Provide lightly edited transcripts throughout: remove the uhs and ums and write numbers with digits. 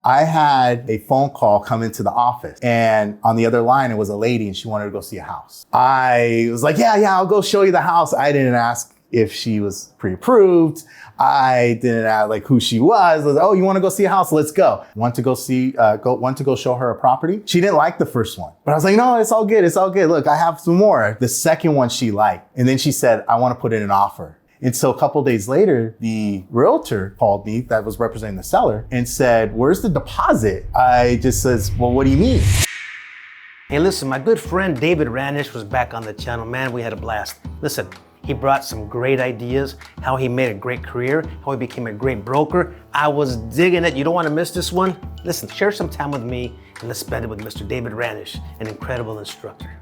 I had a phone call come into the office, and on the other line, it was a lady and she wanted to go see a house. I was like, yeah, I'll go show you the house. I didn't ask if she was pre-approved. I didn't ask like who she was. I was like, oh, you want to go see a house? Let's go. Want to go show her a property. She didn't like the first one, but I was like, no, it's all good. It's all good. Look, I have some more. The second one she liked. And then she said, I want to put in an offer. And so a couple of days later, the realtor called me that was representing the seller and said, where's the deposit? I just says, well, what do you mean? Hey, listen, my good friend David Ranish was back on the channel. Man, we had a blast. Listen, he brought some great ideas, how he made a great career, how he became a great broker. I was digging it. You don't want to miss this one? Listen, share some time with me and let's spend it with Mr. David Ranish, an incredible instructor.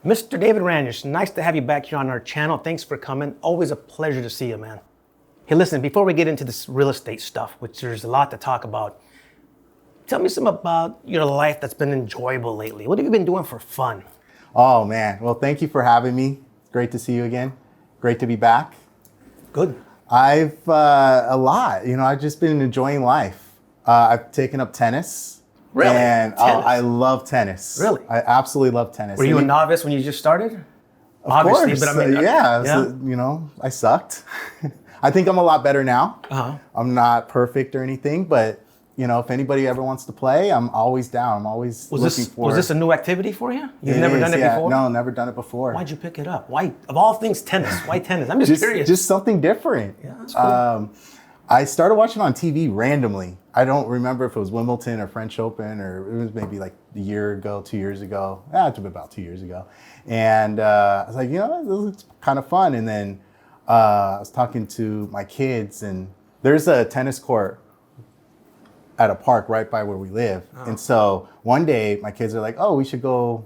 Mr. David Ranish, nice to have you back here on our channel. Thanks for coming. Always a pleasure to see you, man. Hey, listen, before we get into this real estate stuff, which there's a lot to talk about, tell me some about your life that's been enjoyable lately. What have you been doing for fun? Oh, man. Well, thank you for having me. It's great to see you again. Great to be back. Good. I've a lot. I've just been enjoying life. I've taken up tennis. Really? And tennis? I love tennis. Really? I absolutely love tennis. Were you a novice when you just started? Of Obviously, course. but I mean, yeah. yeah. So, I sucked. I think I'm a lot better now. Uh-huh. I'm not perfect or anything, but if anybody ever wants to play, I'm always down. I'm always looking for. Was this a new activity for you? You've never done it before? No, never done it before. Why'd you pick it up? Why, of all things, tennis? Why tennis? I'm just curious. Just something different. Yeah, that's cool. I started watching on TV randomly. I don't remember if it was Wimbledon or French Open, or it was maybe like a year ago, 2 years ago. It's been about 2 years ago. And I was like, this looks kind of fun. And then I was talking to my kids, and there's a tennis court at a park right by where we live. Oh. And so one day my kids are like, oh, we should go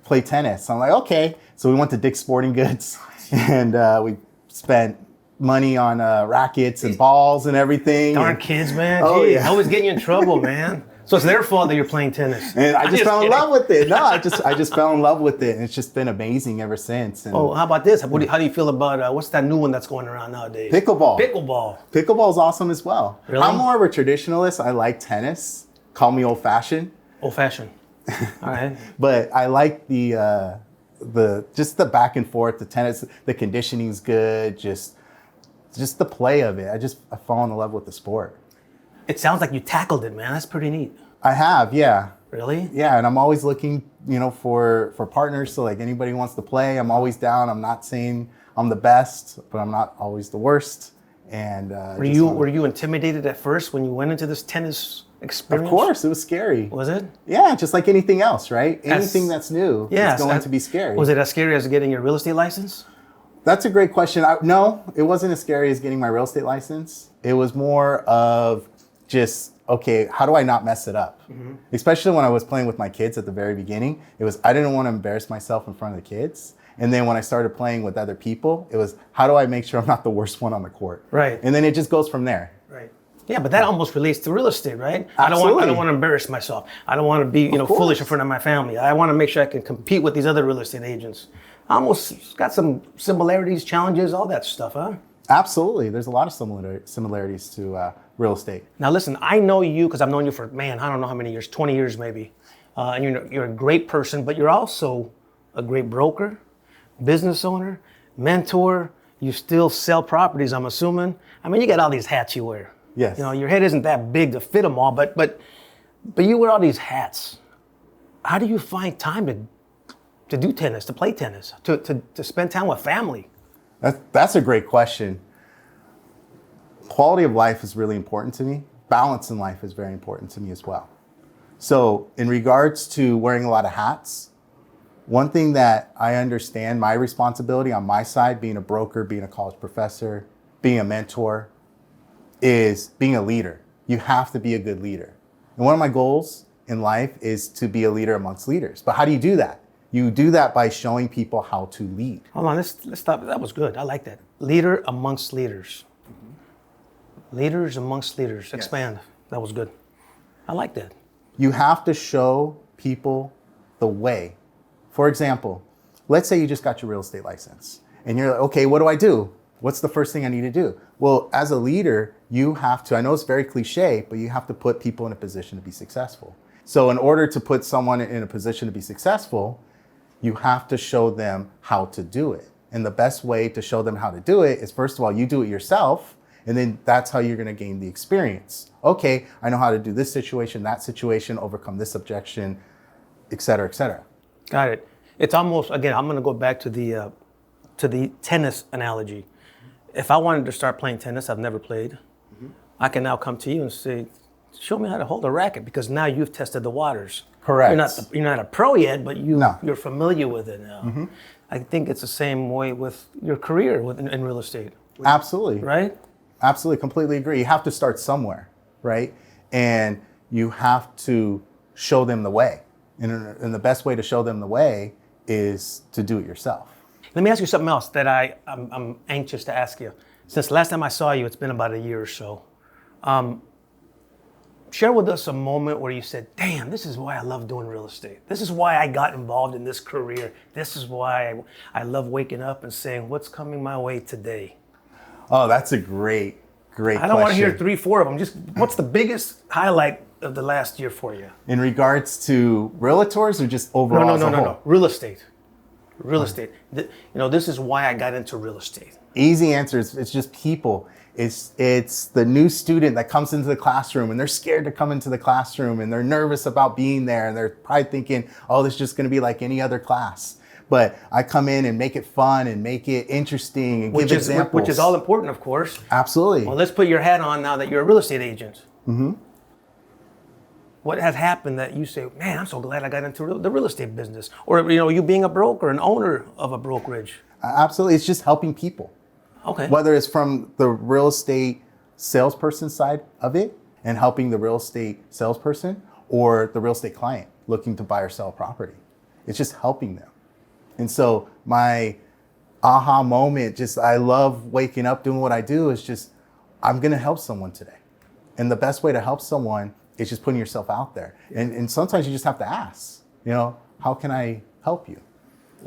play tennis. So I'm like, okay. So we went to Dick's Sporting Goods and we spent money on rackets and balls and everything. Darn kids, man. Oh, Gee, yeah. Always getting you in trouble, man. So it's their fault that you're playing tennis. And I just fell in love with it. No, I just fell in love with it, and it's just been amazing ever since. And how about this? How do you feel about what's that new one that's going around nowadays? Pickleball. Pickleball is awesome as well. Really? I'm more of a traditionalist. I like tennis. Call me old-fashioned. Old-fashioned. All right. But I like the back and forth. The tennis, the conditioning's good. Just the play of it. I fall in love with the sport. It sounds like you tackled it, man. That's pretty neat. I have, yeah. Really? Yeah, and I'm always looking, for partners. So like anybody who wants to play, I'm always down. I'm not saying I'm the best, but I'm not always the worst. And were you intimidated at first when you went into this tennis experience? Of course, it was scary. Was it? Yeah, just like anything else, right? Anything that's new is going to be scary. Was it as scary as getting your real estate license? That's a great question. No, it wasn't as scary as getting my real estate license. It was more of just, okay, how do I not mess it up? Mm-hmm. Especially when I was playing with my kids at the very beginning, I didn't want to embarrass myself in front of the kids. And then when I started playing with other people, it was, how do I make sure I'm not the worst one on the court? Right. And then it just goes from there. Right. Yeah, but that almost relates to real estate, right? Absolutely. I don't want to embarrass myself. I don't want to be, foolish in front of my family. I want to make sure I can compete with these other real estate agents. Almost got some similarities, challenges, all that stuff, huh? Absolutely. There's a lot of similarities to real estate. Now listen, I know you because I've known you for, I don't know how many years, 20 years maybe. And you're a great person, but you're also a great broker, business owner, mentor. You still sell properties, I'm assuming. I mean, you got all these hats you wear. Yes. Your head isn't that big to fit them all, but you wear all these hats. How do you find time to do tennis, to play tennis, to spend time with family? That's a great question. Quality of life is really important to me. Balance in life is very important to me as well. So in regards to wearing a lot of hats, one thing that I understand my responsibility on my side, being a broker, being a college professor, being a mentor, is being a leader. You have to be a good leader. And one of my goals in life is to be a leader amongst leaders. But how do you do that? You do that by showing people how to lead. Hold on, let's stop. That was good. I like that. Leader amongst leaders. Mm-hmm. Leaders amongst leaders. Expand. Yes. That was good. I like that. You have to show people the way. For example, let's say you just got your real estate license and you're like, okay, what do I do? What's the first thing I need to do? Well, as a leader, you have to, I know it's very cliche, but you have to put people in a position to be successful. So in order to put someone in a position to be successful, you have to show them how to do it. And the best way to show them how to do it is, first of all, you do it yourself, and then that's how you're going to gain the experience. Okay, I know how to do this situation, that situation, overcome this objection, et cetera, et cetera. Got it. It's almost, again, I'm going to go back to the tennis analogy. If I wanted to start playing tennis, I've never played, I can now come to you and say, show me how to hold a racket, because now you've tested the waters. Correct. You're not a pro yet, but you're familiar with it now. I think it's the same way with your career in real estate. Absolutely. Right? Absolutely, completely agree. You have to start somewhere, right? And you have to show them the way. And the best way to show them the way is to do it yourself. Let me ask you something else that I'm anxious to ask you. Since last time I saw you, it's been about a year or so. Share with us a moment where you said, damn, this is why I love doing real estate. This is why I got involved in this career. This is why I love waking up and saying, what's coming my way today? Oh, that's a great question. I don't want to hear 3, 4 of them. Just what's the biggest highlight of the last year for you? In regards to realtors or just overall? No. Real estate. Real estate. This is why I got into real estate. Easy answer is it's just people. It's the new student that comes into the classroom and they're scared to come into the classroom and they're nervous about being there and they're probably thinking, oh, this is just going to be like any other class. But I come in and make it fun and make it interesting and give examples. Which is all important, of course. Absolutely. Well, let's put your hat on now that you're a real estate agent. What has happened that you say, man, I'm so glad I got into the real estate business? Or, you being a broker, an owner of a brokerage. Absolutely. It's just helping people. Okay. Whether it's from the real estate salesperson side of it and helping the real estate salesperson or the real estate client looking to buy or sell a property. It's just helping them. And so my aha moment, I love waking up doing what I do is just, I'm going to help someone today. And the best way to help someone is just putting yourself out there. And sometimes you just have to ask, how can I help you?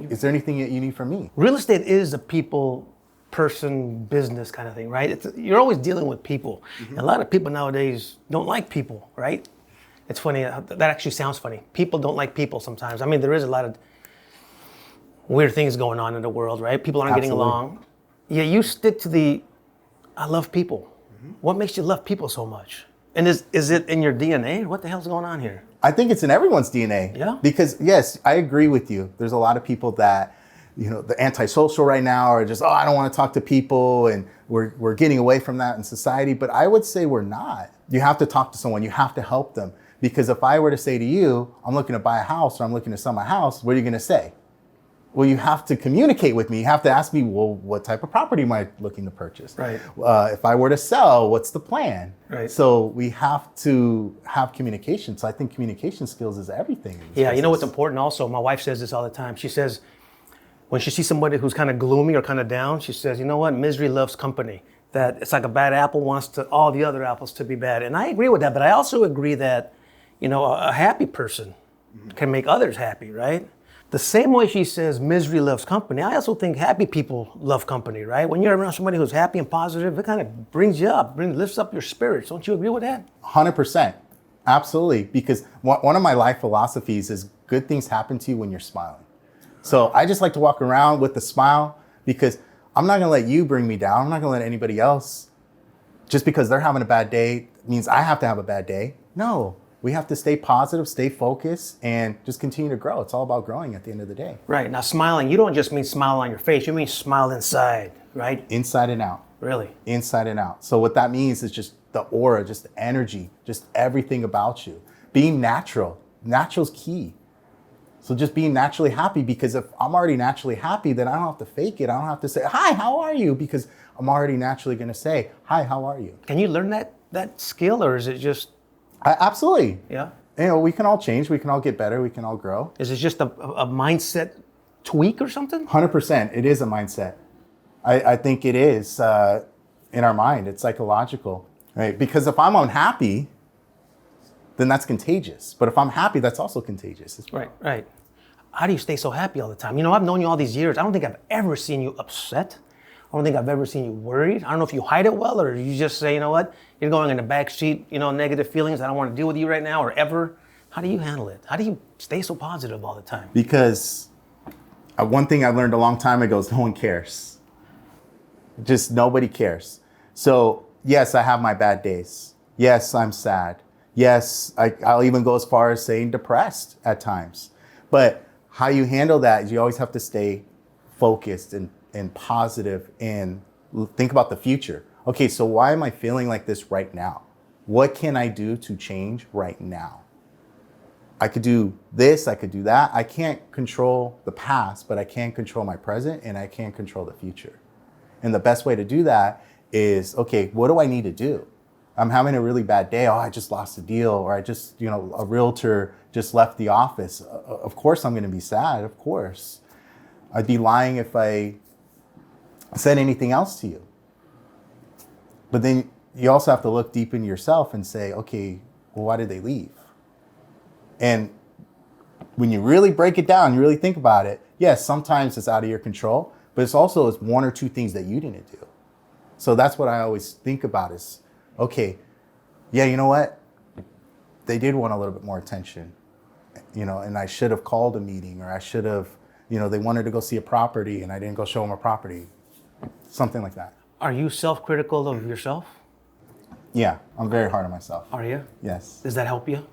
Is there anything that you need from me? Real estate is a people person business kind of thing, right? You're always dealing with people. And a lot of people nowadays don't like people, right? It's funny, that actually sounds funny. People don't like people sometimes. I mean, there is a lot of weird things going on in the world, right? People aren't getting along. Yeah, you stick to I love people. What makes you love people so much? And is it in your DNA? What the hell's going on here? I think it's in everyone's DNA. Yeah. Because yes, I agree with you. There's a lot of people that, the antisocial right now are just, I don't want to talk to people, and we're getting away from that in society. But I would say we're not. You have to talk to someone. You have to help them. Because if I were to say to you, I'm looking to buy a house or I'm looking to sell my house, what are you going to say? Well, you have to communicate with me. You have to ask me, well, what type of property am I looking to purchase? Right. If I were to sell, what's the plan? Right. So we have to have communication. So I think communication skills is everything. Yeah, you know what's important also? My wife says this all the time. She says, when she sees somebody who's kind of gloomy or kind of down, she says, you know what? Misery loves company. That it's like a bad apple wants all the other apples to be bad. And I agree with that, but I also agree that, a happy person can make others happy, right? The same way she says misery loves company, I also think happy people love company, right? When you're around somebody who's happy and positive, it kind of brings you up, lifts up your spirits. Don't you agree with that? 100%. Absolutely. Because one of my life philosophies is good things happen to you when you're smiling. So I just like to walk around with a smile because I'm not going to let you bring me down. I'm not going to let anybody else. Just because they're having a bad day means I have to have a bad day. No. We have to stay positive, stay focused, and just continue to grow. It's all about growing at the end of the day. Right. Now, smiling, you don't just mean smile on your face. You mean smile inside, right? Inside and out. Really? Inside and out. So what that means is just the aura, just the energy, just everything about you. Being natural. Natural's key. So just being naturally happy, because if I'm already naturally happy, then I don't have to fake it. I don't have to say, hi, how are you? Because I'm already naturally going to say, hi, how are you? Can you learn that skill, or is it just... Absolutely. Yeah. We can all change. We can all get better. We can all grow. Is it just a mindset tweak or something? 100%. It is a mindset. I think it is in our mind. It's psychological, right? Because if I'm unhappy, then that's contagious. But if I'm happy, that's also contagious. Right. How do you stay so happy all the time? I've known you all these years. I don't think I've ever seen you upset I don't think I've ever seen you worried. I don't know if you hide it well or you just say, you know what, you're going in the back seat, negative feelings. I don't want to deal with you right now or ever. How do you handle it? How do you stay so positive all the time? Because one thing I learned a long time ago is no one cares. Just nobody cares. So yes, I have my bad days. Yes, I'm sad. Yes, I'll even go as far as saying depressed at times. But how you handle that is you always have to stay focused and positive and think about the future. Okay, so why am I feeling like this right now? What can I do to change right now? I could do this, I could do that. I can't control the past, but I can control my present and I can control the future. And the best way to do that is, okay, what do I need to do? I'm having a really bad day. Oh, I just lost a deal, or I just, a realtor just left the office. Of course I'm gonna be sad, of course. I'd be lying if I said anything else to you. But then you also have to look deep in yourself and say, okay, well, why did they leave? And when you really break it down, you really think about it, yes, sometimes it's out of your control, but it's one or two things that you didn't do. So that's what I always think about is, okay, yeah, you know what? They did want a little bit more attention, and I should have called a meeting, or I should have, they wanted to go see a property and I didn't go show them a property, something like that. Are you self-critical of yourself? Yeah, I'm very hard on myself. Are you? Yes. Does that help you?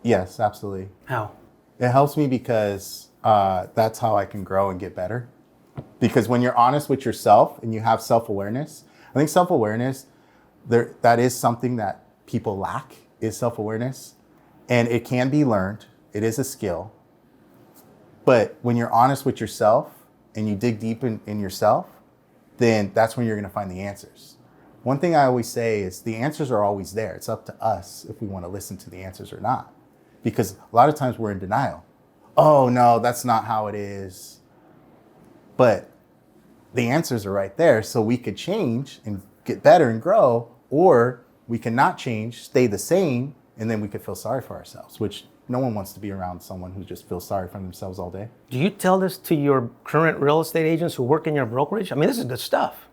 Yes, absolutely. How? It helps me because that's how I can grow and get better. Because when you're honest with yourself and you have self-awareness, I think self-awareness, that is something that people lack, is self-awareness. And it can be learned. It is a skill. But when you're honest with yourself and you dig deep in yourself, then that's when you're going to find the answers. One thing I always say is the answers are always there. It's up to us if we want to listen to the answers or not. Because a lot of times we're in denial. Oh, no, that's not how it is. But the answers are right there. So we could change and get better and grow, or we can not change, stay the same, and then we could feel sorry for ourselves, which no one wants to be around someone who just feels sorry for themselves all day. Do you tell this to your current real estate agents who work in your brokerage? I mean, this is good stuff.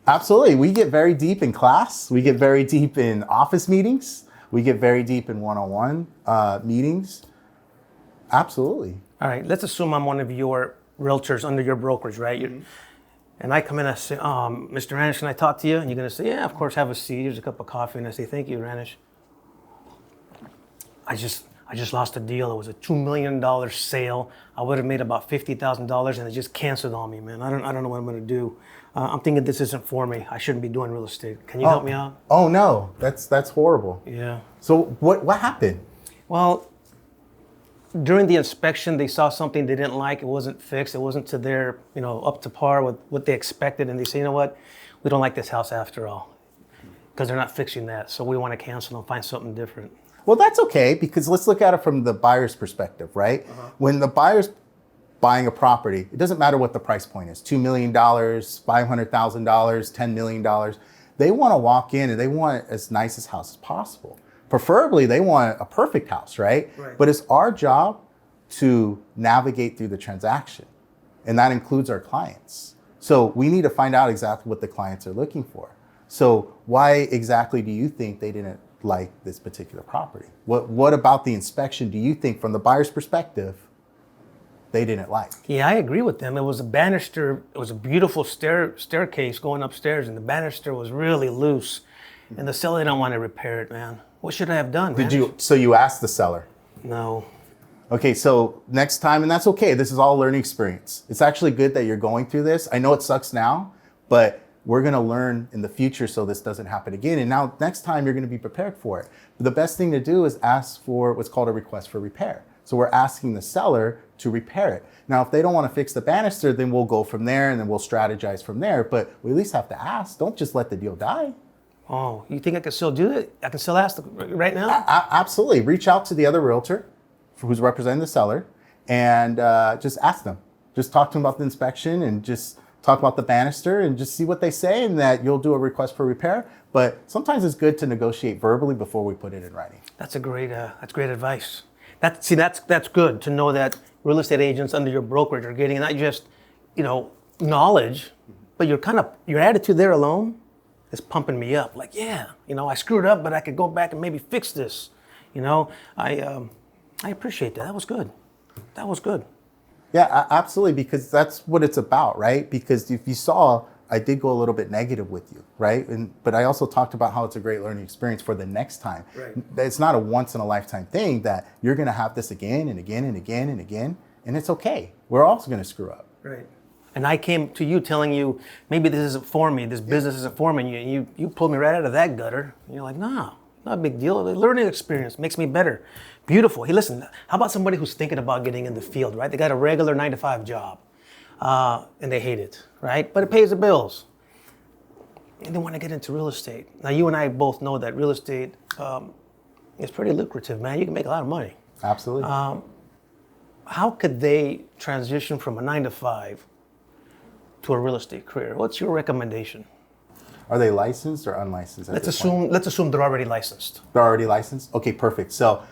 Absolutely. We get very deep in class. We get very deep in office meetings. We get very deep in one-on-one meetings. Absolutely. All right, let's assume I'm one of your realtors under your brokerage, right? Mm-hmm. And I come in and I say, Mr. Ranish, can I talk to you? And you're going to say, yeah, of course, have a seat. Here's a cup of coffee. And I say, thank you, Ranish. I just lost a deal. It was a $2 million sale. I would have made about $50,000 and it just canceled on me, man. I don't know what I'm going to do. I'm thinking this isn't for me. I shouldn't be doing real estate. Can you help me out? Oh no, that's horrible. Yeah. So what happened? Well, during the inspection, they saw something they didn't like. It wasn't fixed. It wasn't to their, up to par with what they expected. And they say, you know what? We don't like this house after all because they're not fixing that. So we want to cancel and find something different. Well, that's okay, because let's look at it from the buyer's perspective, right? Uh-huh. When the buyer's buying a property, it doesn't matter what the price point is, $2 million, $500,000, $10 million. They want to walk in and they want as nice a house as possible. Preferably, they want a perfect house, right? But it's our job to navigate through the transaction, and that includes our clients. So we need to find out exactly what the clients are looking for. So why exactly do you think they didn't like this particular property? What about the inspection do you think, from the buyer's perspective, they didn't like? Yeah, I agree with them. It was a banister. It was a beautiful staircase going upstairs, and the banister was really loose. And the seller didn't want to repair it, man. What should I have done, man? So you asked the seller? No. Okay, so next time, and that's okay. This is all a learning experience. It's actually good that you're going through this. I know it sucks now, but we're going to learn in the future so this doesn't happen again. And now next time you're going to be prepared for it. But the best thing to do is ask for what's called a request for repair. So we're asking the seller to repair it. Now, if they don't want to fix the banister, then we'll go from there and then we'll strategize from there. But we at least have to ask. Don't just let the deal die. Oh, you think I can still do it? I can still ask right now? Absolutely. Reach out to the other realtor who's representing the seller and just ask them. Just talk to them about the inspection and just talk about the banister and just see what they say, and that you'll do a request for repair. But sometimes it's good to negotiate verbally before we put it in writing. That's great advice. That's good to know that real estate agents under your brokerage are getting not just, knowledge, But your attitude there alone is pumping me up. Like, yeah, I screwed up, but I could go back and maybe fix this. I appreciate that. That was good. That was good. Yeah, absolutely, because that's what it's about, right? Because if you saw, I did go a little bit negative with you, right? But I also talked about how it's a great learning experience for the next time. Right. It's not a once in a lifetime thing that you're going to have this again and again and again and again, and it's okay. We're also going to screw up. Right. And I came to you telling you, maybe this isn't for me, this business isn't for me, and you pulled me right out of that gutter. And you're like, no, not a big deal. The learning experience makes me better. Beautiful. Hey, listen, how about somebody who's thinking about getting in the field, right? They got a regular 9-to-5 job, and they hate it, right? But it pays the bills. And they want to get into real estate. Now, you and I both know that real estate is pretty lucrative, man. You can make a lot of money. Absolutely. How could they transition from a 9-to-5 to a real estate career? What's your recommendation? Are they licensed or unlicensed? Let's assume they're already licensed. They're already licensed? Okay, perfect. So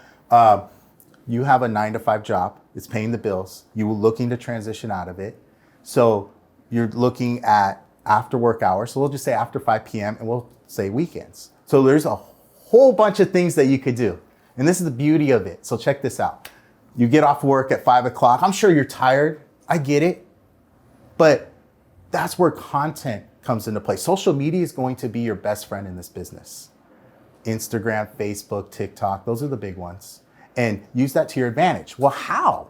you have a 9-to-5 job. It's paying the bills. You're looking to transition out of it. So you're looking at after work hours. So we'll just say after 5 p.m. and we'll say weekends. So there's a whole bunch of things that you could do. And this is the beauty of it. So check this out. You get off work at 5 o'clock. I'm sure you're tired. I get it. But that's where content comes into play. Social media is going to be your best friend in this business. Instagram, Facebook, TikTok, those are the big ones. And use that to your advantage. Well, how?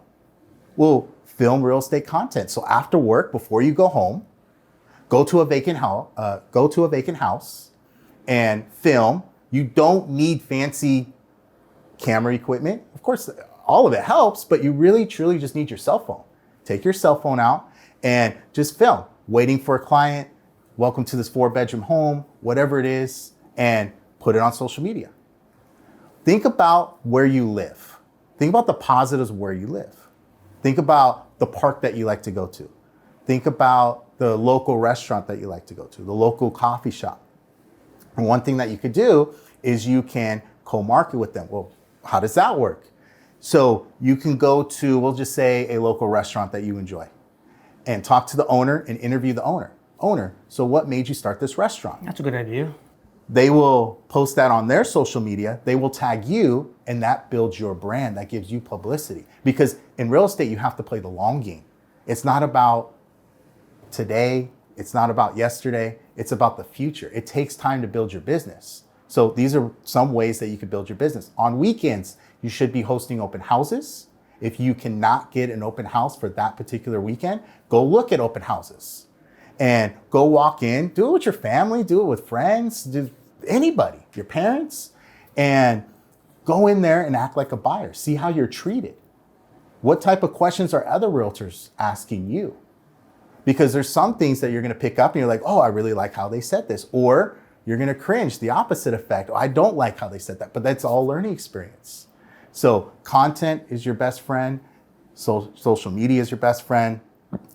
Well, film real estate content. So after work, before you go home, go to a vacant house and film. You don't need fancy camera equipment. Of course, all of it helps, but you really, truly just need your cell phone. Take your cell phone out and just film. Waiting for a client, welcome to this 4-bedroom home, whatever it is, and put it on social media. Think about where you live. Think about the positives of where you live. Think about the park that you like to go to. Think about the local restaurant that you like to go to, the local coffee shop. And one thing that you could do is you can co-market with them. Well, how does that work? So you can go to, we'll just say, a local restaurant that you enjoy and talk to the owner and interview the owner. So what made you start this restaurant? That's a good idea. They will post that on their social media. They will tag you, and that builds your brand. That gives you publicity. Because in real estate, you have to play the long game. It's not about today. It's not about yesterday. It's about the future. It takes time to build your business. So these are some ways that you can build your business. On weekends, you should be hosting open houses. If you cannot get an open house for that particular weekend, go look at open houses and go walk in, do it with your family, do it with friends, do anybody, your parents, and go in there and act like a buyer. See how you're treated. What type of questions are other realtors asking you? Because there's some things that you're going to pick up and you're like, oh, I really like how they said this. Or you're going to cringe, the opposite effect. Oh, I don't like how they said that, but that's all learning experience. So content is your best friend. Social media is your best friend.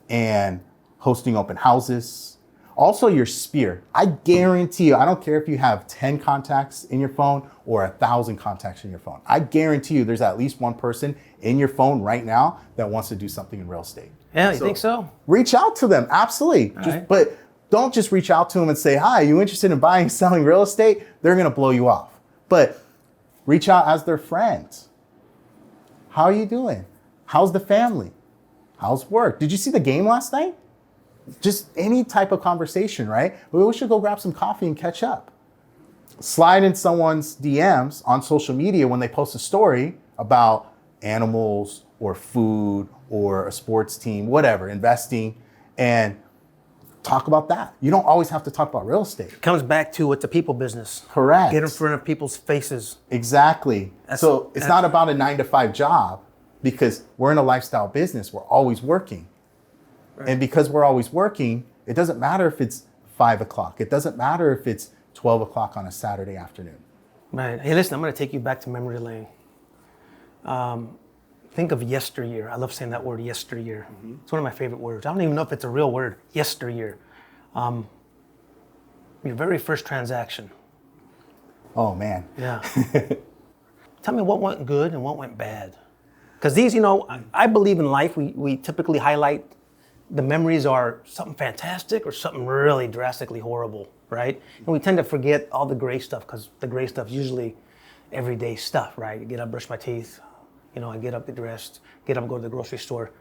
And hosting open houses. Also your sphere. I guarantee you, I don't care if you have 10 contacts in your phone or 1,000 contacts in your phone. I guarantee you there's at least one person in your phone right now that wants to do something in real estate. Yeah, you think so? Reach out to them, absolutely. But don't just reach out to them and say, hi, you interested in buying and selling real estate? They're gonna blow you off. But reach out as their friends. How are you doing? How's the family? How's work? Did you see the game last night? Just any type of conversation, right? We should go grab some coffee and catch up. Slide in someone's DMs on social media when they post a story about animals or food or a sports team, whatever, investing, and talk about that. You don't always have to talk about real estate. It comes back to it's a people business. Correct. Get in front of people's faces. Exactly. So it's not about a 9-to-5 job, because we're in a lifestyle business. We're always working. Right. And because we're always working, it doesn't matter if it's 5 o'clock. It doesn't matter if it's 12 o'clock on a Saturday afternoon. Right. Hey, listen, I'm going to take you back to memory lane. Think of yesteryear. I love saying that word, yesteryear. Mm-hmm. It's one of my favorite words. I don't even know if it's a real word, yesteryear. Your very first transaction. Oh, man. Yeah. Tell me what went good and what went bad. Because these, I believe in life, we typically highlight the memories are something fantastic or something really drastically horrible, right? And we tend to forget all the gray stuff because the gray stuff is usually everyday stuff, right? I get up, brush my teeth, I get up, get dressed, get up, go to the grocery store.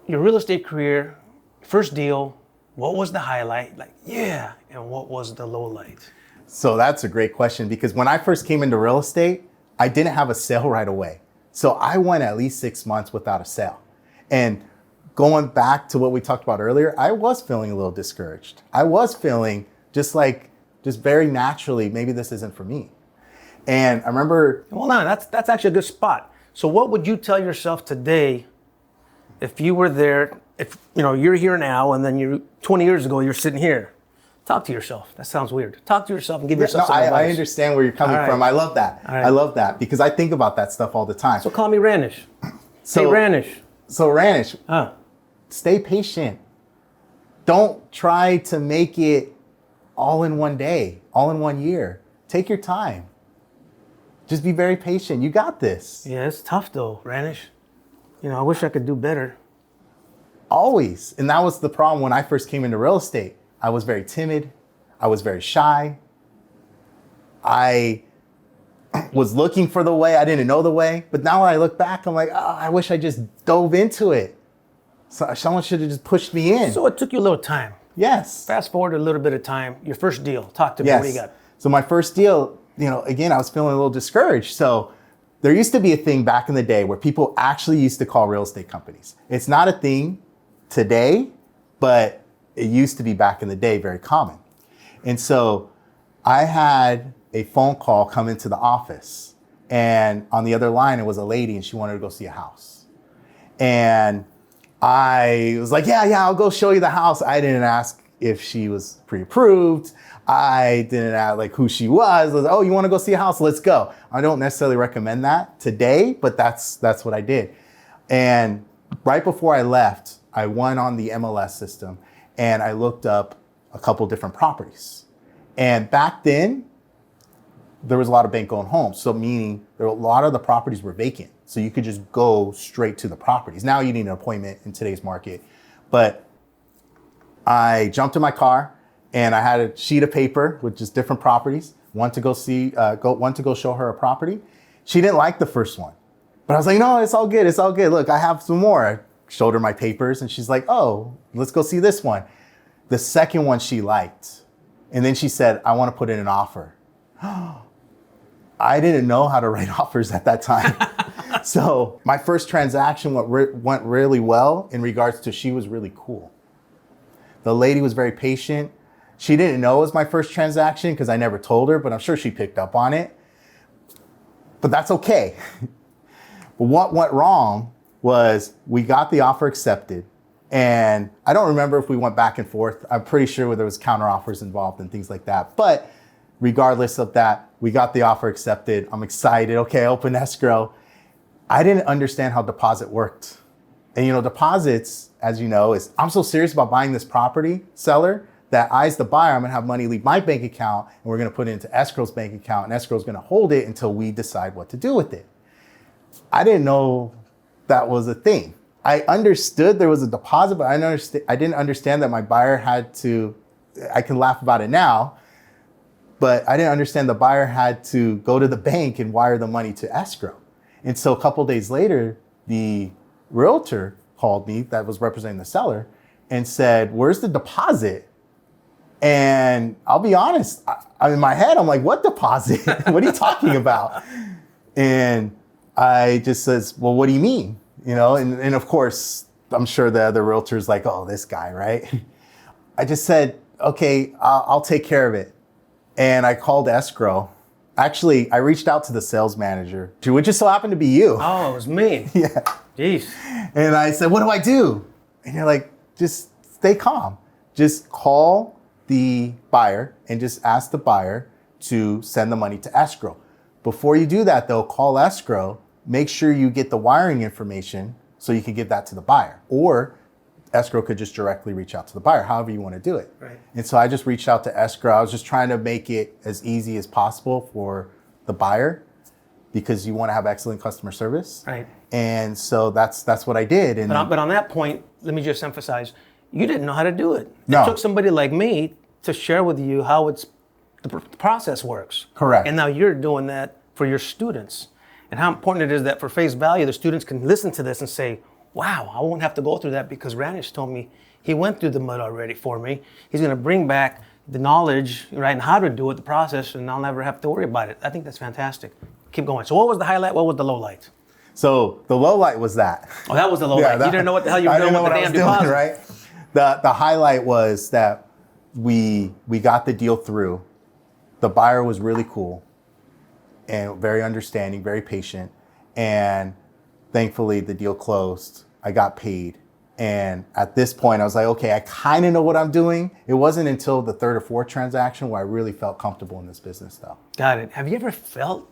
Your real estate career, first deal, what was the highlight? And what was the low light? So that's a great question, because when I first came into real estate, I didn't have a sale right away. So I went at least 6 months without a sale. And going back to what we talked about earlier, I was feeling a little discouraged. I was feeling just very naturally, maybe this isn't for me. And I remember... Well, no, that's actually a good spot. So what would you tell yourself today if you were there, if you're here now and then 20 years ago, you're sitting here? Talk to yourself. That sounds weird. Talk to yourself and give yourself some advice. I understand where you're coming from. I love that. I love that because I think about that stuff all the time. So call me Ranish. Hey, Ranish. So Ranish, stay patient. Don't try to make it all in one day, all in 1 year. Take your time. Just be very patient. You got this. Yeah, it's tough though, Ranish. I wish I could do better. Always. And that was the problem when I first came into real estate. I was very timid. I was very shy. I was looking for the way. I didn't know the way. But now when I look back, I'm like, I wish I just dove into it. So someone should have just pushed me in. So it took you a little time. Yes. Fast forward a little bit of time. Your first deal. Talk to me. Yes. What do you got? So my first deal, again, I was feeling a little discouraged. So there used to be a thing back in the day where people actually used to call real estate companies. It's not a thing today, but it used to be back in the day very common. And so I had a phone call come into the office, and on the other line, it was a lady and she wanted to go see a house. And I was like, yeah, I'll go show you the house. I didn't ask if she was pre-approved. I didn't ask who she was. I was like, oh, you want to go see a house? Let's go. I don't necessarily recommend that today, but that's what I did. And right before I left, I went on the MLS system and I looked up a couple different properties. And back then, there was a lot of bank-owned homes. So meaning a lot of the properties were vacant. So you could just go straight to the properties. Now you need an appointment in today's market. But I jumped in my car and I had a sheet of paper with just different properties. One to go show her a property. She didn't like the first one. But I was like, no, it's all good. It's all good. Look, I have some more. I showed her my papers and she's like, oh, let's go see this one. The second one she liked. And then she said, I want to put in an offer. I didn't know how to write offers at that time. So my first transaction went really well in regards to she was really cool. The lady was very patient. She didn't know it was my first transaction because I never told her, but I'm sure she picked up on it. But that's okay. But what went wrong was we got the offer accepted. And I don't remember if we went back and forth. I'm pretty sure there was counter offers involved and things like that. But regardless of that, we got the offer accepted. I'm excited. Okay, open escrow. I didn't understand how deposit worked. And deposits, as you know, is I'm so serious about buying this property, seller, that I as the buyer, I'm gonna have money leave my bank account and we're gonna put it into escrow's bank account and escrow's gonna hold it until we decide what to do with it. I didn't know that was a thing. I understood there was a deposit, but I didn't understand that my buyer had to, I can laugh about it now, but I didn't understand the buyer had to go to the bank and wire the money to escrow. And so a couple days later, the realtor called me that was representing the seller and said, where's the deposit? And I'll be honest, in my head, I'm like, what deposit? What are you talking about? And I just says, well, what do you mean? And of course, I'm sure the other realtor's like, oh, this guy, right? I just said, okay, I'll take care of it. And I called escrow. Actually, I reached out to the sales manager, which just so happened to be you. Oh, it was me. Yeah. Jeez. And I said, what do I do? And you're like, just stay calm. Just call the buyer and just ask the buyer to send the money to escrow. Before you do that though, call escrow, make sure you get the wiring information so you can give that to the buyer. Or escrow could just directly reach out to the buyer, however you want to do it. Right. And so I just reached out to escrow. I was just trying to make it as easy as possible for the buyer. because you want to have excellent customer service. Right. And so that's what I did. And But on that point, let me just emphasize, you didn't know how to do it. No. It took somebody like me to share with you how the process works. Correct. And now you're doing that for your students. And how important it is that for face value, the students can listen to this and say, wow, I won't have to go through that because Ranish told me he went through the mud already for me. He's going to bring back the knowledge, right, and how to do it, the process, and I'll never have to worry about it. I think that's fantastic. Keep going. So what was the highlight? What was the low light? So the low light was that. Oh, that was the low light. You didn't know what the hell you were doing with the damn deposit. Right? The highlight was that we got the deal through. The buyer was really cool and very understanding, very patient. And thankfully the deal closed. I got paid. And at this point I was like, okay, I kind of know what I'm doing. It wasn't until the third or fourth transaction where I really felt comfortable in this business though. Got it. Have you ever felt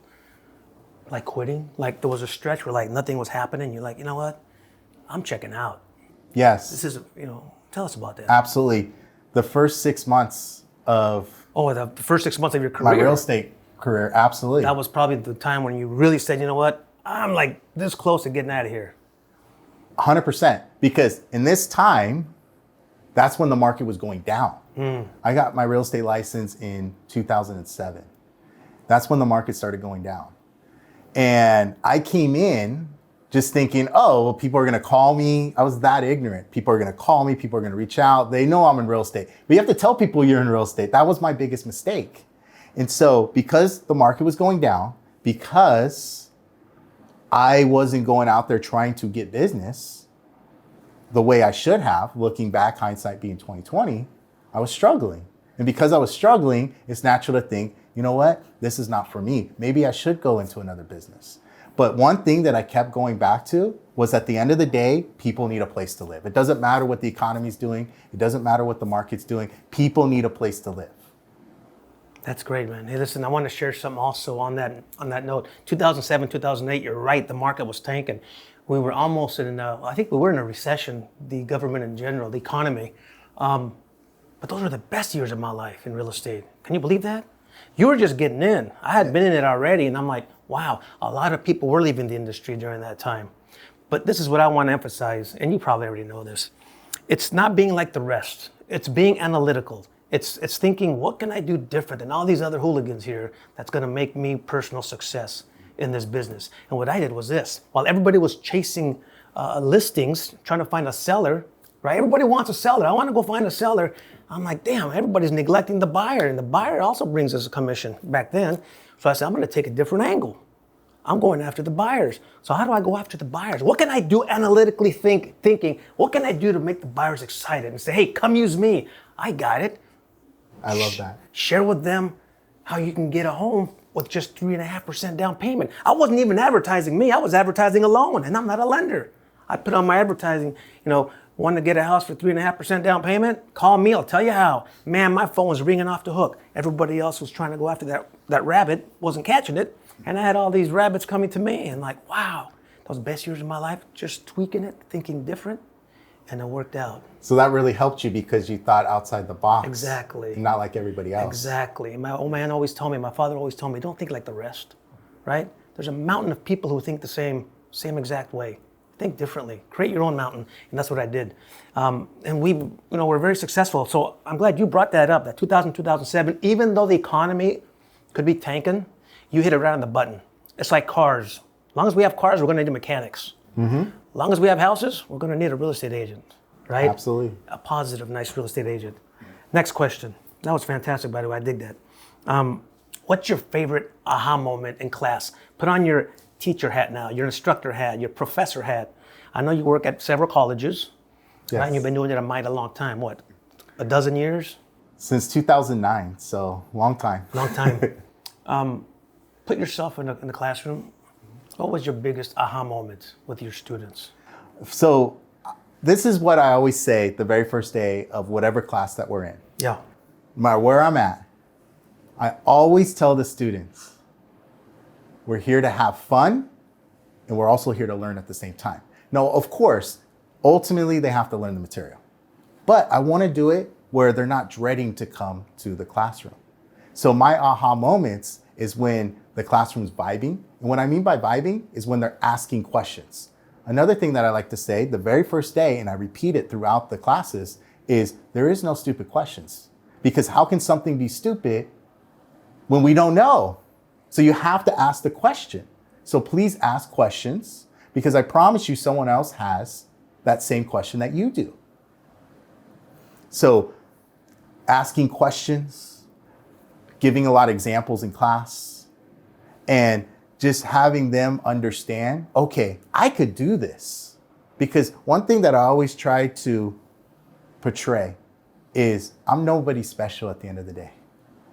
like quitting? Like there was a stretch where like nothing was happening. You're like, you know what? I'm checking out. Yes. This is, tell us about that. Absolutely. The first 6 months of the first 6 months of your career. my real estate career, absolutely. That was probably the time when you really said, you know what? I'm like this close to getting out of here. 100%. Because in this time, that's when the market was going down. I got my real estate license in 2007. That's when the market started going down. And I came in just thinking, oh, well, people are going to call me. I was that ignorant. People are going to call me. People are going to reach out. They know I'm in real estate. But you have to tell people you're in real estate. That was my biggest mistake. And so because the market was going down, because I wasn't going out there trying to get business the way I should have, looking back, hindsight being 2020, I was struggling. And because I was struggling, it's natural to think, you know what? This is not for me. Maybe I should go into another business. But one thing that I kept going back to was at the end of the day, people need a place to live. It doesn't matter what the economy's doing. It doesn't matter what the market's doing. People need a place to live. That's great, man. Hey, listen, I want to share something also on that note. 2007, 2008, you're right. The market was tanking. We were almost I think we were in a recession, the government in general, the economy. But those were the best years of my life in real estate. Can you believe that? You were just getting in. I had been in it already, and I'm like, wow, a lot of people were leaving the industry during that time. But this is what I want to emphasize, and you probably already know this. It's not being like the rest. It's being analytical. It's thinking, what can I do different than all these other hooligans here that's going to make me personal success in this business? And what I did was this. While everybody was chasing listings, trying to find a seller, right? Everybody wants a seller. I want to go find a seller. I'm like, damn, everybody's neglecting the buyer. And the buyer also brings us a commission back then. So I said, I'm going to take a different angle. I'm going after the buyers. So how do I go after the buyers? What can I do analytically thinking? What can I do to make the buyers excited and say, hey, come use me. I got it. I love that. Share with them how you can get a home with just 3.5% down payment. I wasn't even advertising me. I was advertising a loan, and I'm not a lender. I put on my advertising, want to get a house for 3.5% down payment? Call me, I'll tell you how. Man, my phone was ringing off the hook. Everybody else was trying to go after that rabbit, wasn't catching it. And I had all these rabbits coming to me and like, wow, those the best years of my life, just tweaking it, thinking different, and it worked out. So that really helped you because you thought outside the box. Exactly. Not like everybody else. Exactly. My old man always told me, my father always told me, don't think like the rest, right? There's a mountain of people who think the same exact way. Think differently, create your own mountain, and that's what I did. And we, we're very successful. So I'm glad you brought that up, that 2000, 2007, even though the economy could be tanking, you hit it right on the button. It's like cars. As long as we have cars, we're gonna need mechanics. Mm-hmm. As long as we have houses, we're gonna need a real estate agent, right? Absolutely. A positive, nice real estate agent. Next question. That was fantastic, by the way, I dig that. What's your favorite aha moment in class? Put on your teacher hat now, your instructor hat, your professor hat. I know you work at several colleges, yes. Right? And you've been doing it a mighty long time. What, a dozen years? Since 2009, so long time. Long time. Put yourself in the classroom. What was your biggest aha moment with your students? So this is what I always say the very first day of whatever class that we're in. Yeah. No matter where I'm at, I always tell the students, we're here to have fun, and we're also here to learn at the same time. Now, of course, ultimately they have to learn the material, but I want to do it where they're not dreading to come to the classroom. So my aha moments is when the classroom's vibing. And what I mean by vibing is when they're asking questions. Another thing that I like to say the very first day, and I repeat it throughout the classes, is there is no stupid questions. Because how can something be stupid when we don't know? So you have to ask the question. So please ask questions, because I promise you someone else has that same question that you do. So asking questions, giving a lot of examples in class, and just having them understand, okay, I could do this. Because one thing that I always try to portray is I'm nobody special at the end of the day.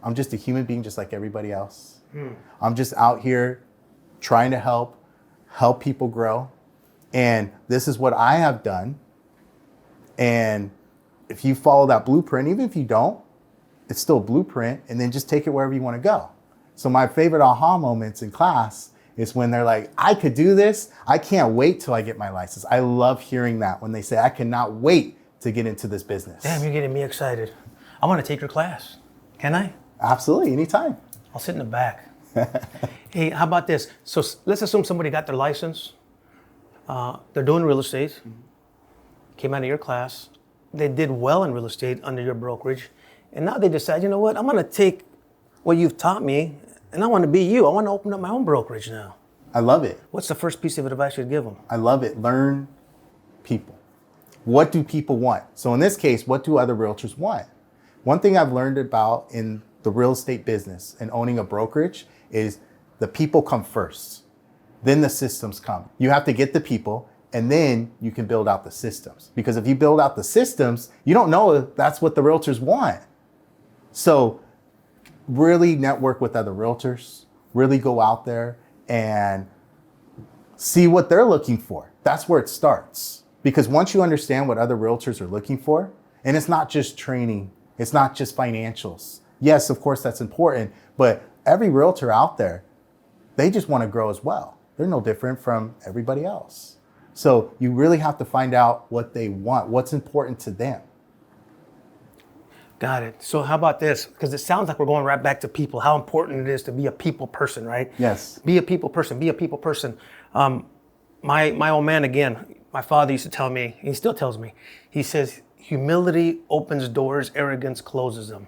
I'm just a human being just like everybody else. I'm just out here trying to help people grow. And this is what I have done. And if you follow that blueprint, even if you don't, it's still a blueprint, and then just take it wherever you want to go. So my favorite aha moments in class is when they're like, I could do this. I can't wait till I get my license. I love hearing that when they say, I cannot wait to get into this business. Damn, you're getting me excited. I want to take your class. Can I? Absolutely, anytime. I'll sit in the back. Hey, how about this? So let's assume somebody got their license. They're doing real estate, came out of your class. They did well in real estate under your brokerage. And now they decide, you know what? I'm going to take what you've taught me, and I want to be you. I want to open up my own brokerage now. I love it. What's the first piece of advice you'd give them? I love it. Learn people. What do people want? So in this case, what do other realtors want? One thing I've learned about in the real estate business and owning a brokerage is the people come first. Then the systems come. You have to get the people, and then you can build out the systems. Because if you build out the systems, you don't know if that's what the realtors want. So really network with other realtors, really go out there and see what they're looking for. That's where it starts. Because once you understand what other realtors are looking for, and it's not just training, it's not just financials. Yes, of course, that's important, but every realtor out there, they just want to grow as well. They're no different from everybody else. So you really have to find out what they want, what's important to them. Got it. So how about this? Because it sounds like we're going right back to people, how important it is to be a people person, right? Yes. Be a people person, be a people person. My old man, again, my father used to tell me, he still tells me, he says, humility opens doors, arrogance closes them.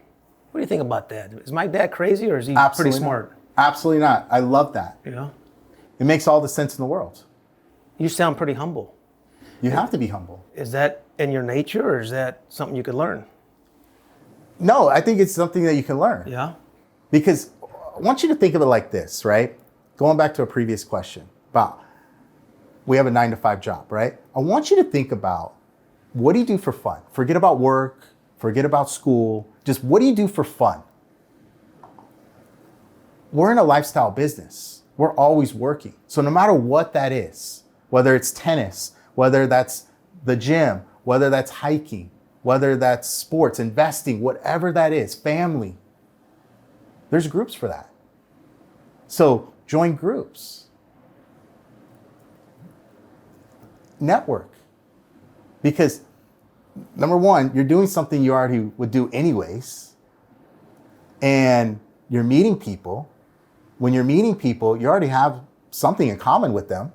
What do you think about that? Is my dad crazy, or is he Absolutely pretty smart? Not. Absolutely not. I love that. You know? It makes all the sense in the world. You sound pretty humble. You have to be humble. Is that in your nature, or is that something you could learn? No, I think it's something that you can learn. Yeah. Because I want you to think of it like this, right? Going back to a previous question about we have a 9-to-5 job, right? I want you to think about, what do you do for fun? Forget about work, forget about school. Just what do you do for fun? We're in a lifestyle business. We're always working. So no matter what that is, whether it's tennis, whether that's the gym, whether that's hiking, whether that's sports, investing, whatever that is, family, there's groups for that. So join groups. Network. Because number one, you're doing something you already would do anyways, and you're meeting people. When you're meeting people, you already have something in common with them,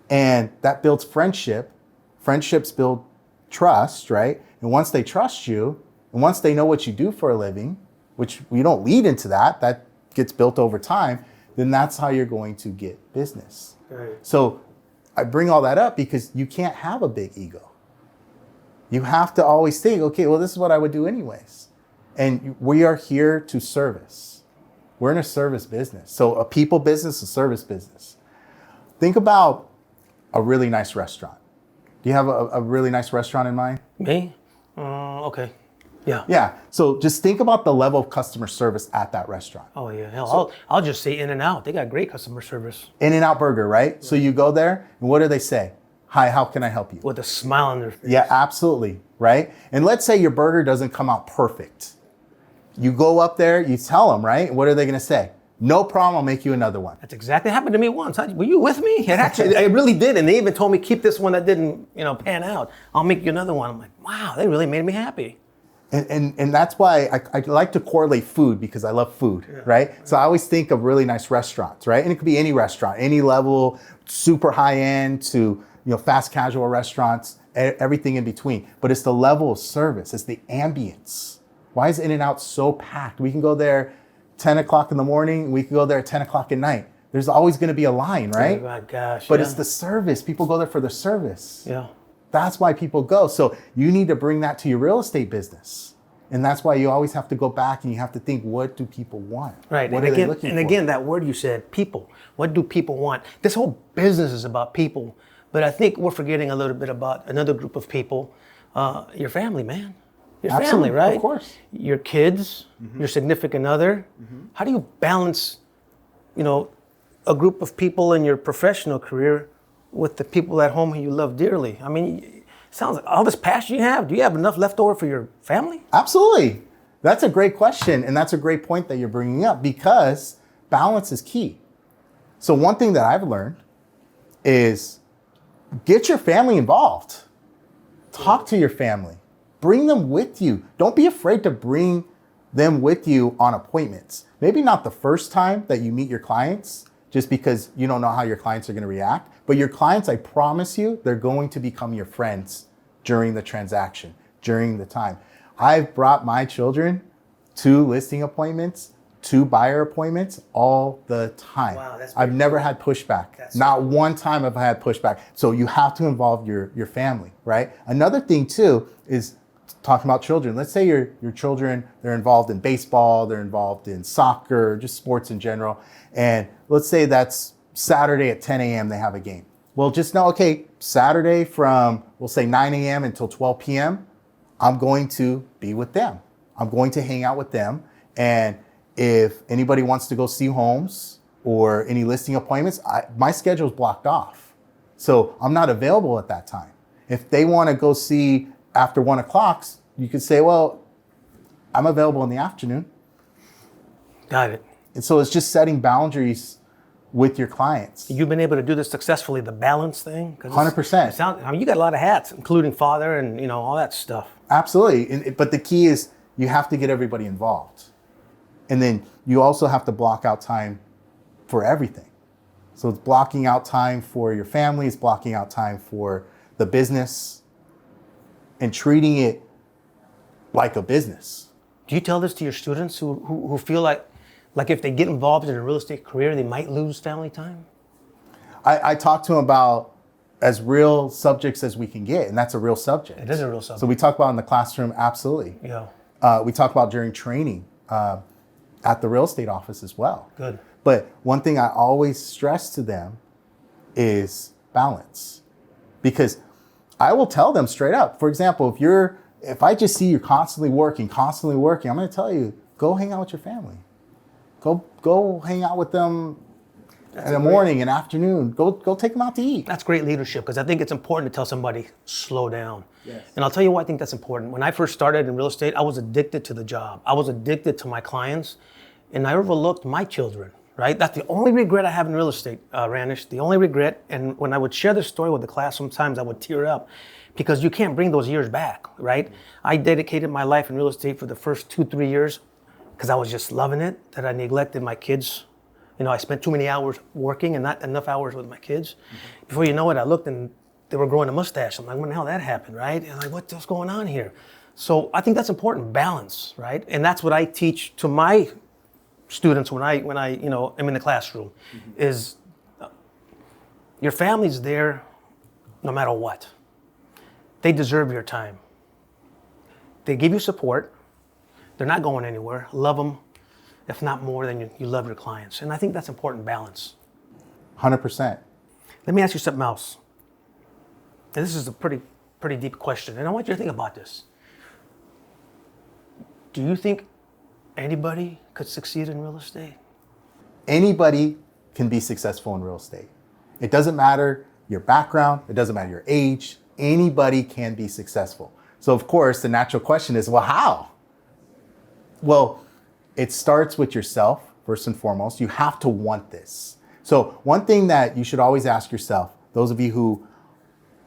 and that builds friendship. Friendships build trust, right? And once they trust you, and once they know what you do for a living, which we don't lead into that gets built over time, then that's how you're going to get business. Right. So I bring all that up because you can't have a big ego. You have to always think, okay, well, this is what I would do anyways. And we are here to service. We're in a service business. So a people business, a service business. Think about a really nice restaurant. Do you have a really nice restaurant in mind? Me? Okay. Yeah. Yeah. So just think about the level of customer service at that restaurant. Oh yeah. Hell, I'll just say In-N-Out. They got great customer service. In-N-Out Burger, right? So you go there, and what do they say? Hi, how can I help you? With a smile on their face. Yeah, absolutely, right? And let's say your burger doesn't come out perfect. You go up there, you tell them, right? What are they going to say? No problem, I'll make you another one. That's exactly happened to me once. Were you with me? It actually, I really did. And they even told me, keep this one that didn't, pan out. I'll make you another one. I'm like, wow, they really made me happy. And that's why I like to correlate food because I love food, right? So I always think of really nice restaurants, right? And it could be any restaurant, any level, super high end to fast casual restaurants, everything in between. But it's the level of service, it's the ambience. Why is In-N-Out so packed? We can go there 10 o'clock in the morning, we can go there at 10 o'clock at night. There's always going to be a line, right? Oh my gosh. But it's the service. People go there for the service. Yeah. That's why people go. So you need to bring that to your real estate business. And that's why you always have to go back and you have to think, what do people want? Right. What are they looking for? Again, that word you said, people. What do people want? This whole business is about people. But I think we're forgetting a little bit about another group of people, your family, man. Your Absolutely, family, right? Of course. Your kids, your significant other. How do you balance, a group of people in your professional career with the people at home who you love dearly? I mean, it sounds like all this passion you have, do you have enough left over for your family? Absolutely. That's a great question. And that's a great point that you're bringing up because balance is key. So one thing that I've learned is get your family involved. Talk to your family. Bring them with you. Don't be afraid to bring them with you on appointments. Maybe not the first time that you meet your clients, just because you don't know how your clients are going to react. But your clients, I promise you, they're going to become your friends during the transaction, during the time. I've brought my children to listing appointments, to buyer appointments all the time. Wow, that's I've never had pushback. Not one time have I had pushback. So you have to involve your family, right? Another thing too is talking about children. Let's say your children, they're involved in baseball, they're involved in soccer, just sports in general. And let's say that's Saturday at 10 a.m. they have a game. Well, just know, okay, Saturday from, we'll say 9 a.m. until 12 p.m., I'm going to be with them. I'm going to hang out with them. And if anybody wants to go see homes or any listing appointments, my schedule's blocked off. So I'm not available at that time. If they want to go see after 1 o'clock, you could say, well, I'm available in the afternoon. Got it. And so it's just setting boundaries with your clients. You've been able to do this successfully, the balance thing? 100%. You got a lot of hats, including father and all that stuff. Absolutely. But the key is you have to get everybody involved. And then you also have to block out time for everything. So it's blocking out time for your family, it's blocking out time for the business, and treating it like a business. Do you tell this to your students who feel like if they get involved in a real estate career, they might lose family time? I talk to them about as real subjects as we can get, and that's a real subject. It is a real subject. So we talk about in the classroom, absolutely. Yeah. We talk about during training at the real estate office as well. Good. But one thing I always stress to them is balance. Because I will tell them straight up. For example, if I just see you constantly working, I'm going to tell you, go hang out with your family. Go hang out with them in the morning and afternoon. Go take them out to eat. That's great leadership because I think it's important to tell somebody, slow down. Yes. And I'll tell you why I think that's important. When I first started in real estate, I was addicted to the job. I was addicted to my clients, and I overlooked my children, right? That's the only regret I have in real estate, Ranish, the only regret. And when I would share this story with the class, sometimes I would tear up because you can't bring those years back, right? I dedicated my life in real estate for the first 2-3 years because I was just loving it, that I neglected my kids. I spent too many hours working and not enough hours with my kids. Mm-hmm. Before you know it, I looked and they were growing a mustache. I'm like, when the hell that happened, right? And I'm like, what's going on here? So I think that's important, balance, right? And that's what I teach to my students when I am in the classroom, is your family's there no matter what. They deserve your time. They give you support. They're not going anywhere. Love them, if not more than you love your clients. And I think that's important balance. 100%. Let me ask you something else. And this is a pretty deep question, and I want you to think about this. Do you think anybody could succeed in real estate? Anybody can be successful in real estate. It doesn't matter your background, it doesn't matter your age, anybody can be successful. So of course, the natural question is, well, how? Well, it starts with yourself, first and foremost. You have to want this. So one thing that you should always ask yourself, those of you who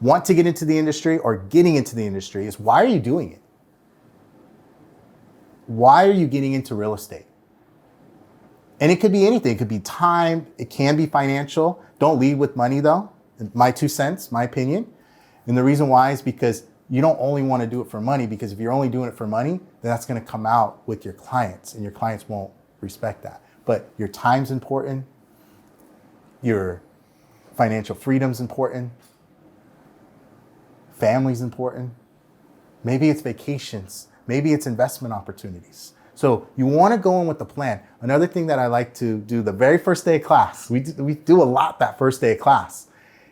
want to get into the industry or getting into the industry, is why are you doing it? why are you getting into real estate? And it could be anything. It could be time. It can be financial. Don't lead with money though. My 2 cents, my opinion. And the reason why is because you don't only want to do it for money, because if you're only doing it for money, then that's going to come out with your clients and your clients won't respect that. But your time's important. Your financial freedom's important. Family's important. Maybe it's vacations. Maybe it's investment opportunities. So you want to go in with the plan. Another thing that I like to do the very first day of class, we do a lot that first day of class,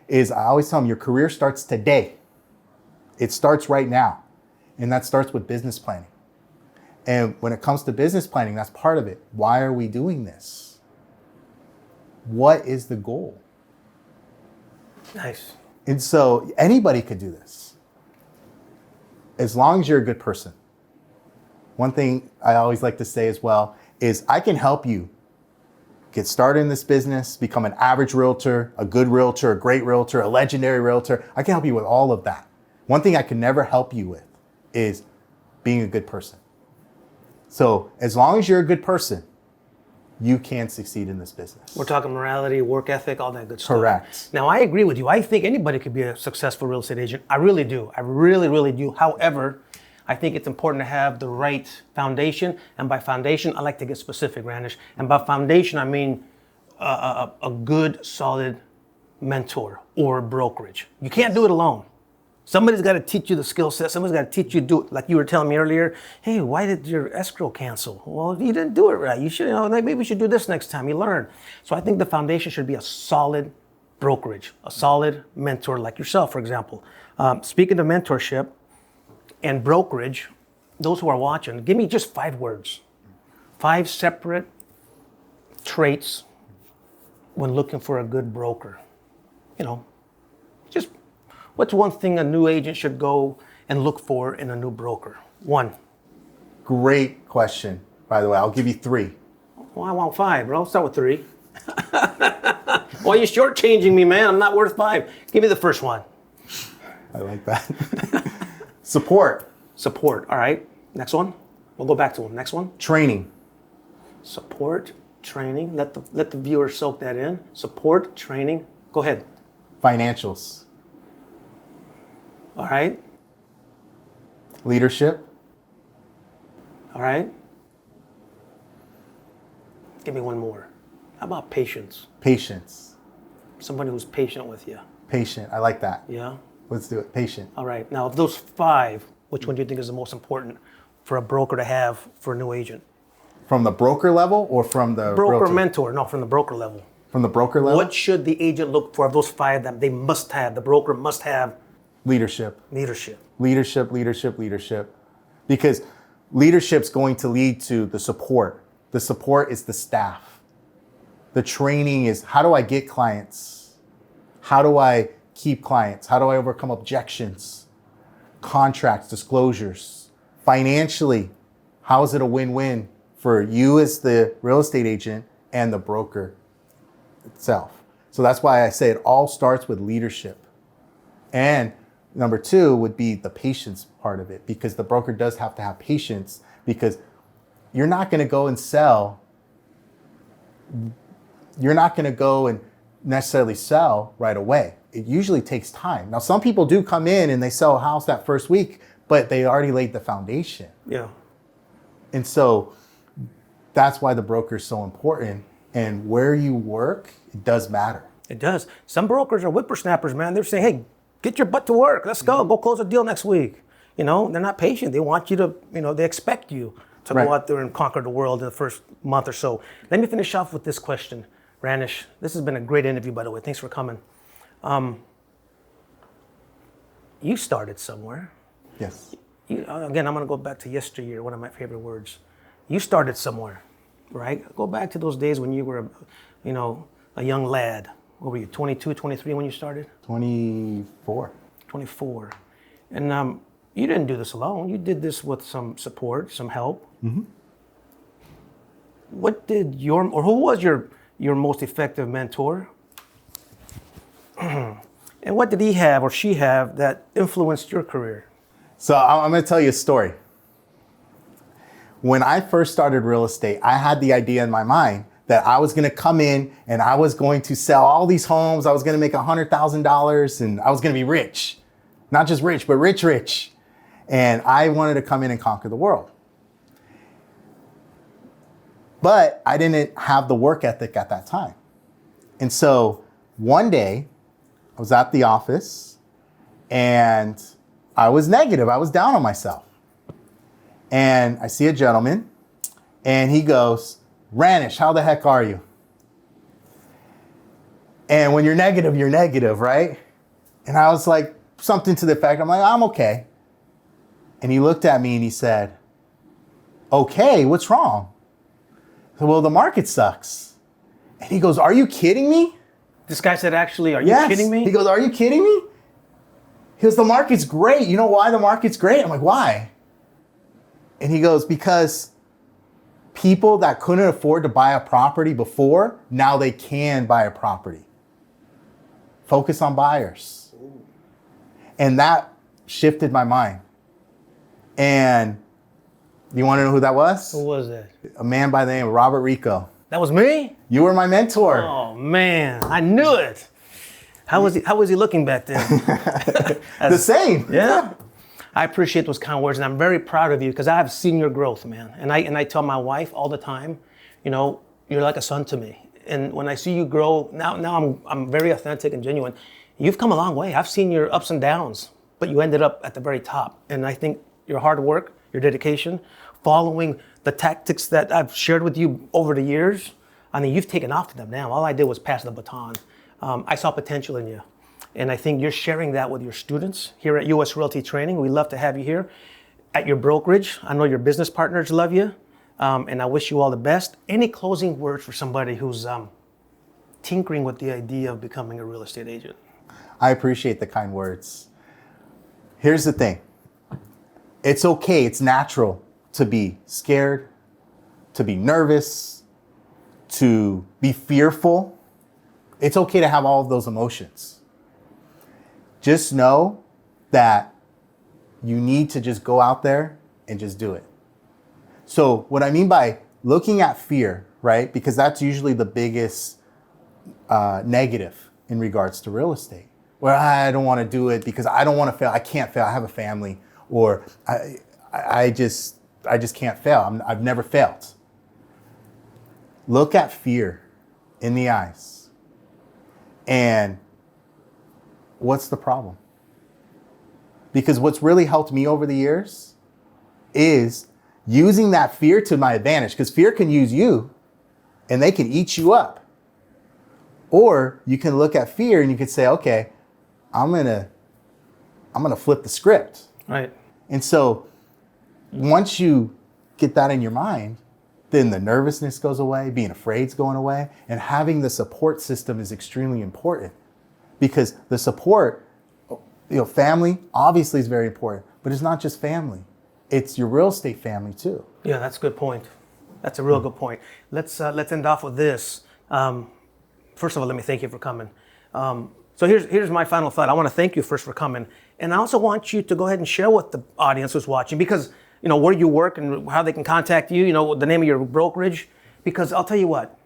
is I always tell them your career starts today. It starts right now. And that starts with business planning. And when it comes to business planning, that's part of it. Why are we doing this? What is the goal? Nice. And so anybody could do this, as long as you're a good person. One thing I always like to say as well is I can help you get started in this business, become an average realtor, a good realtor, a great realtor, a legendary realtor. I can help you with all of that. One thing I can never help you with is being a good person. So as long as you're a good person, you can succeed in this business. We're talking morality, work ethic, all that good stuff. Correct. Now, I agree with you. I think anybody could be a successful real estate agent. I really do. I really, really do. However, I think it's important to have the right foundation. And by foundation, I like to get specific, Ranish. And by foundation, I mean a good, solid mentor or brokerage. You can't do it alone. Somebody's got to teach you the skill set. Somebody's got to teach you to do it. Like you were telling me earlier, hey, why did your escrow cancel? Well, you didn't do it right. You should, maybe we should do this next time. You learn. So I think the foundation should be a solid brokerage, a solid mentor like yourself, for example. Speaking of mentorship and brokerage, those who are watching, give me just 5 words, 5 separate traits when looking for a good broker. Just what's one thing a new agent should go and look for in a new broker? 1. Great question, by the way. I'll give you 3. Well, I want 5, bro. I'll start with 3. Well, you're shortchanging me, man. I'm not worth 5. Give me the first one. I like that. Support. Support. All right. Next one. We'll go back to one. Next one. Training. Support, training. Let the viewer soak that in. Support, training. Go ahead. Financials. All right. Leadership. All right. Give me one more. How about patience? Patience. Somebody who's patient with you. Patient. I like that. Yeah. Let's do it. Patient. All right. Now, of those 5, which one do you think is the most important for a broker to have for a new agent? From the broker level or from the Broker realtor? mentor. No, from the broker level. From the broker level? What should the agent look for of those 5 that they must have? The broker must have Leadership. leadership. Leadership, leadership, leadership. Because leadership's going to lead to the support. The support is the staff. The training is, how do I get clients? How do I keep clients? How do I overcome objections? Contracts, disclosures. Financially, how is it a win-win for you as the real estate agent and the broker itself? So that's why I say it all starts with leadership. And number 2 would be the patience part of it, because the broker does have to have patience, because you're not going to go and sell. You're not going to go and necessarily sell right away. It usually takes time. Now, some people do come in and they sell a house that first week, but they already laid the foundation. Yeah. And so that's why the broker is so important. And where you work, it does matter. It does. Some brokers are whippersnappers, man. They're saying, hey, get your butt to work. Let's go. Go close a deal next week. They're not patient. They want you to, they expect you to Right. go out there and conquer the world in the first month or so. Let me finish off with this question, Ranish. This has been a great interview, by the way. Thanks for coming. You started somewhere. Yes. Again, I'm going to go back to yesteryear, one of my favorite words. You started somewhere, right? Go back to those days when you were, a young lad. What were you, 22, 23 when you started? 24. 24. And you didn't do this alone. You did this with some support, some help. Mm-hmm. Who was your most effective mentor? And what did he have or she have that influenced your career? So I'm going to tell you a story. when I first started real estate, I had the idea in my mind that I was going to come in and I was going to sell all these homes. I was going to make $100,000 and I was going to be rich. Not just rich, but rich, rich. And I wanted to come in and conquer the world. But I didn't have the work ethic at that time. And so one day I was at the office and I was negative. I was down on myself. And I see a gentleman and he goes, "Ranish, how the heck are you?" And when you're negative, right? And I was like, something to the effect, I'm like, "I'm okay." And he looked at me and he said, "Okay, what's wrong?" I said, "Well, the market sucks." And he goes, "Are you kidding me?" This guy said, actually, are you kidding me? He goes, "Are you kidding me?" He goes, "The market's great. You know why the market's great?" I'm like, "Why?" And he goes, "Because people that couldn't afford to buy a property before, now they can buy a property. Focus on buyers." And that shifted my mind. And you want to know who that was? Who was that? A man by the name of Robert Rico. That was me? You were my mentor. Oh man, I knew it. How was he looking back then? The same. Yeah. I appreciate those kind words, and I'm very proud of you because I have seen your growth, man. And I tell my wife all the time, you know, you're like a son to me. And when I see you grow, now I'm very authentic and genuine. You've come a long way. I've seen your ups and downs, but you ended up at the very top. And I think your hard work, your dedication, following the tactics that I've shared with you over the years, I mean, you've taken off to them now. All I did was pass the baton. I saw potential in you. And I think you're sharing that with your students here at USRT Training. We love to have you here at your brokerage. I know your business partners love you. And I wish you all the best. Any closing words for somebody who's tinkering with the idea of becoming a real estate agent? I appreciate the kind words. Here's the thing. It's okay. It's natural to be scared, to be nervous, to be fearful. It's okay to have all of those emotions. Just know that you need to just go out there and just do it. So what I mean by looking at fear, right? Because that's usually the biggest negative in regards to real estate. Where I don't want to do it because I don't want to fail. I can't fail. I have a family, or I just can't fail. I've never failed. Look at fear in the eyes. And what's the problem? Because what's really helped me over the years is using that fear to my advantage, because fear can use you and they can eat you up. Or you can look at fear and you can say, okay, I'm gonna flip the script. Right. And so once you get that in your mind, then the nervousness goes away, being afraid's going away, and having the support system is extremely important. Because the support, family obviously is very important, but it's not just family. It's your real estate family too. Yeah, that's a good point. That's a real good point. Let's end off with this. First of all, let me thank you for coming. So here's my final thought. I want to thank you first for coming. And I also want you to go ahead and share with the audience who's watching, because where you work and how they can contact you, the name of your brokerage. Because I'll tell you what,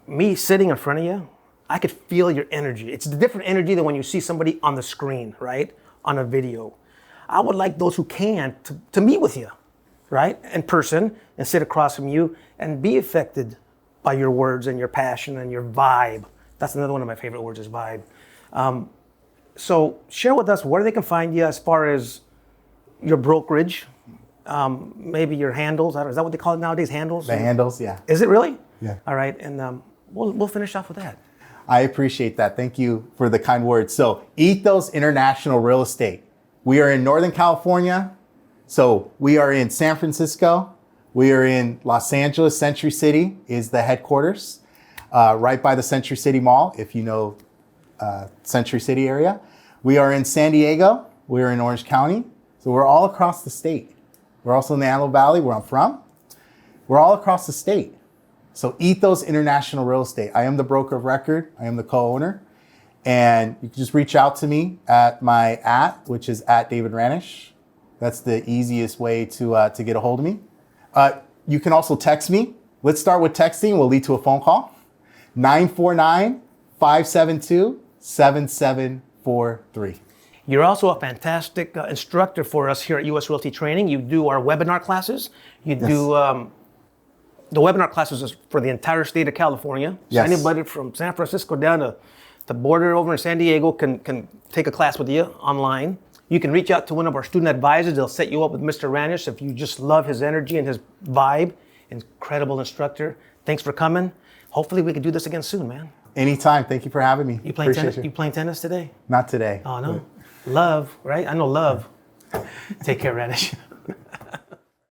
me sitting in front of you, I could feel your energy. It's a different energy than when you see somebody on the screen, right? On a video. I would like those who can to meet with you, right? In person, and sit across from you and be affected by your words and your passion and your vibe. That's another one of my favorite words is vibe. So share with us where they can find you as far as your brokerage, maybe your handles. Is that what they call it nowadays, handles? The handles, yeah. Is it really? Yeah. All right, and we'll finish off with that. I appreciate that. Thank you for the kind words. So Ethos International Real Estate. We are in Northern California. So we are in San Francisco. We are in Los Angeles. Century City is the headquarters, right by the Century City Mall, if you know Century City area. We are in San Diego. We are in Orange County. So we're all across the state. We're also in the Antelope Valley, where I'm from. We're all across the state. So Ethos International Real Estate. I am the broker of record. I am the co-owner. And you can just reach out to me at my @, which is @David Ranish. That's the easiest way to get a hold of me. You can also text me. Let's start with texting. We'll lead to a phone call. 949-572-7743. You're also a fantastic instructor for us here at USRT Training. You do our webinar classes. You do the webinar classes is for the entire state of California. So Yes. anybody from San Francisco down to the border over in San Diego can take a class with you online. You can reach out to one of our student advisors. They'll set you up with Mr. Ranish if you just love his energy and his vibe. Incredible instructor. Thanks for coming. Hopefully we can do this again soon, man. Anytime. Thank you for having me. You playing Appreciate tennis? You playing tennis today? Not today. Oh no. Love, right? I know love. Take care, Ranish.